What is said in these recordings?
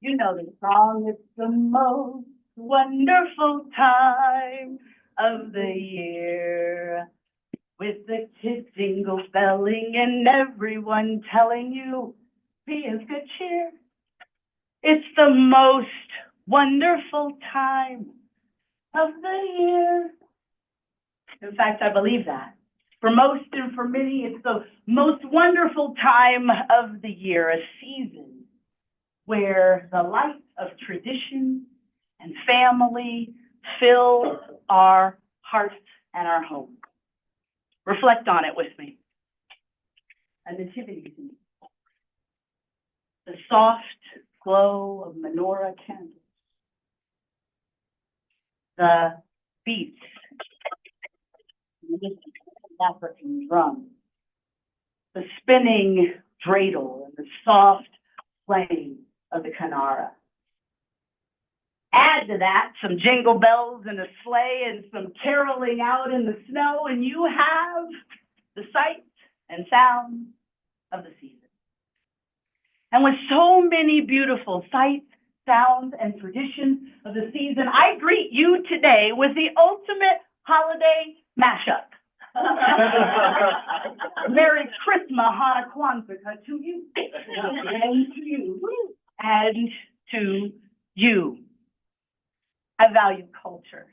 You know the song, it's the most wonderful time of the year. With the kids jingle belling and everyone telling you, be of good cheer. It's the most wonderful time of the year. In fact, I believe that. For most and for many, it's the most wonderful time of the year, a season where the light of tradition and family fill our hearts and our homes. Reflect on it with me. A nativity scene. The soft glow of menorah candles. The beats of African drums. The spinning dreidel and the soft playing of the kanara. Add to that some jingle bells and a sleigh and some caroling out in the snow, and you have the sights and sounds of the season. And with so many beautiful sights, sounds, and traditions of the season, I greet you today with the ultimate holiday mashup. Merry Christmas, Hanukkah, Kwanzaa to you, and to you, and to you. I value culture.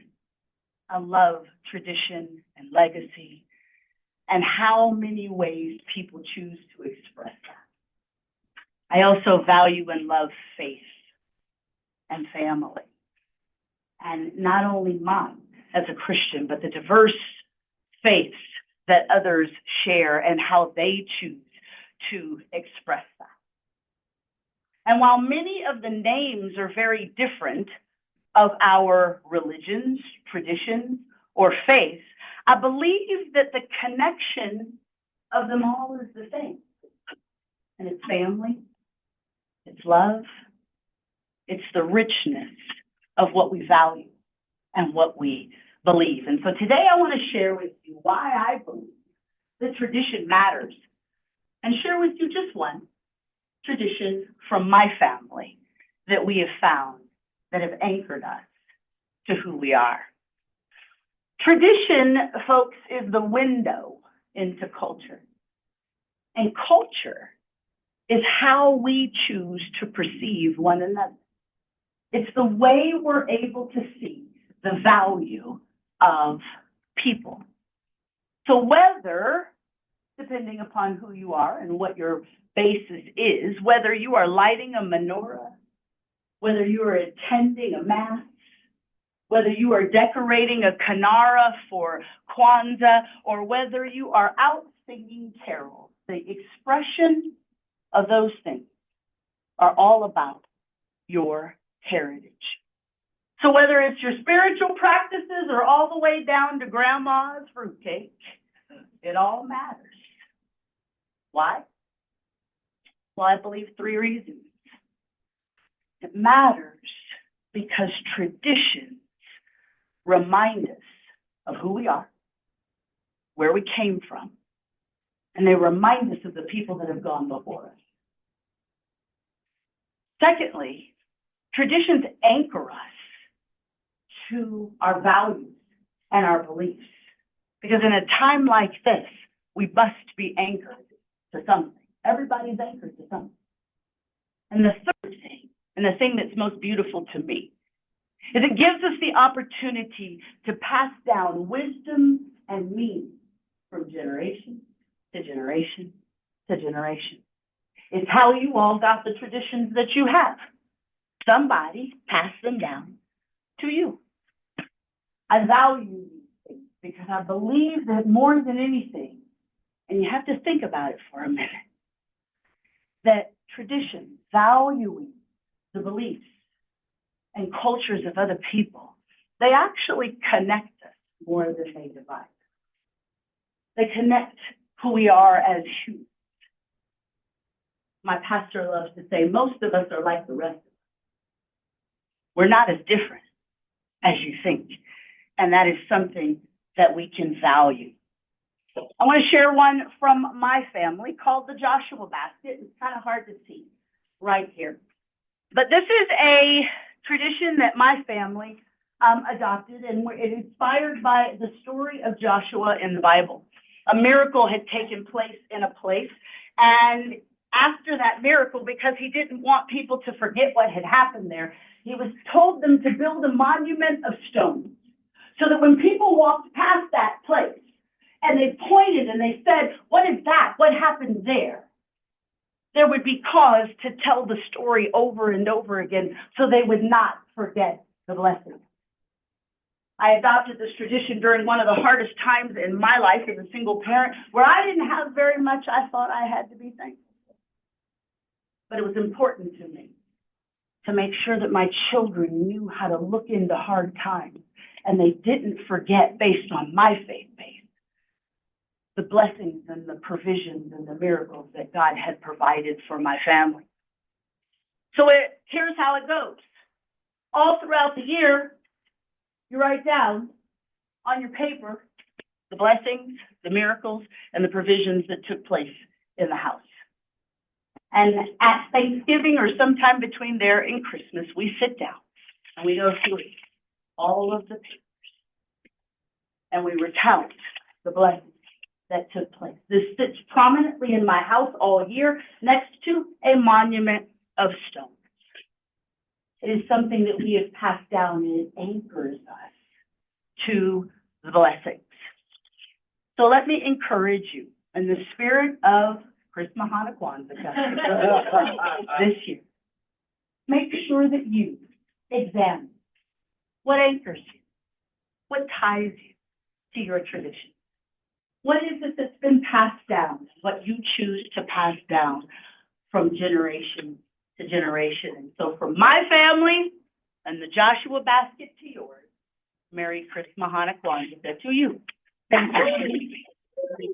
I love tradition and legacy, and how many ways people choose to express that. I also value and love faith and family, and not only mine as a Christian, but the diverse faiths that others share and how they choose to express that. And while many of the names are very different of our religions, traditions, or faiths, I believe that the connection of them all is the same. And it's family, it's love, it's the richness of what we value and what we believe. And so today I want to share with you why I believe that tradition matters, and share with you just one tradition from my family that we have found that have anchored us to who we are. Tradition, folks, is the window into culture. And culture is how we choose to perceive one another. It's the way we're able to see the value of people. So whether, depending upon who you are and what your basis is, whether you are lighting a menorah, whether you are attending a mass, whether you are decorating a kanara for Kwanzaa, or whether you are out singing carols, the expression of those things are all about your heritage. So whether it's your spiritual practices or all the way down to grandma's fruitcake, it all matters. Why? Well, I believe 3 reasons. It matters because traditions remind us of who we are, where we came from, and they remind us of the people that have gone before us. Secondly, traditions anchor us to our values and our beliefs, because in a time like this, we must be anchored to something. Everybody's anchored to something. And the third thing, and the thing that's most beautiful to me, is it gives us the opportunity to pass down wisdom and meaning from generation to generation to generation. It's how you all got the traditions that you have. Somebody passed them down to you. I value these things because I believe that more than anything, and you have to think about it for a minute, that tradition, valuing the beliefs and cultures of other people, they actually connect us more than they divide us. They connect who we are as humans. My pastor loves to say, most of us are like the rest of us. We're not as different as you think. And that is something that we can value. I want to share one from my family called the Joshua basket. It's kind of hard to see right here. But this is a tradition that my family adopted, and it inspired by the story of Joshua in the Bible. A miracle had taken place in a place, and after that miracle, because he didn't want people to forget what had happened there, he was told them to build a monument of stones, so that when people walked past that place and they pointed and they said, "What is that? What happened there?" there would be cause to tell the story over and over again, so they would not forget the blessing. I adopted this tradition during one of the hardest times in my life as a single parent, where I didn't have very much I thought I had to be thankful for. But it was important to me to make sure that my children knew how to look into hard times, and they didn't forget, based on my faith base, the blessings and the provisions and the miracles that God had provided for my family. So here's how it goes. All throughout the year, you write down on your paper the blessings, the miracles, and the provisions that took place in the house. And at Thanksgiving, or sometime between there and Christmas, we sit down and we go through all of the papers and we recount the blessings that took place. This sits prominently in my house all year next to a monument of stones. It is something that we have passed down, and it anchors us to the blessings. So let me encourage you, in the spirit of Chris Mahana Kwanzaa this year, make sure that you examine what anchors you, what ties you to your tradition. What is it that's been passed down, what you choose to pass down from generation to generation? And so from my family and the Joshua basket to yours, Merry Chris Mahana Kwanzaa to you. Thank you.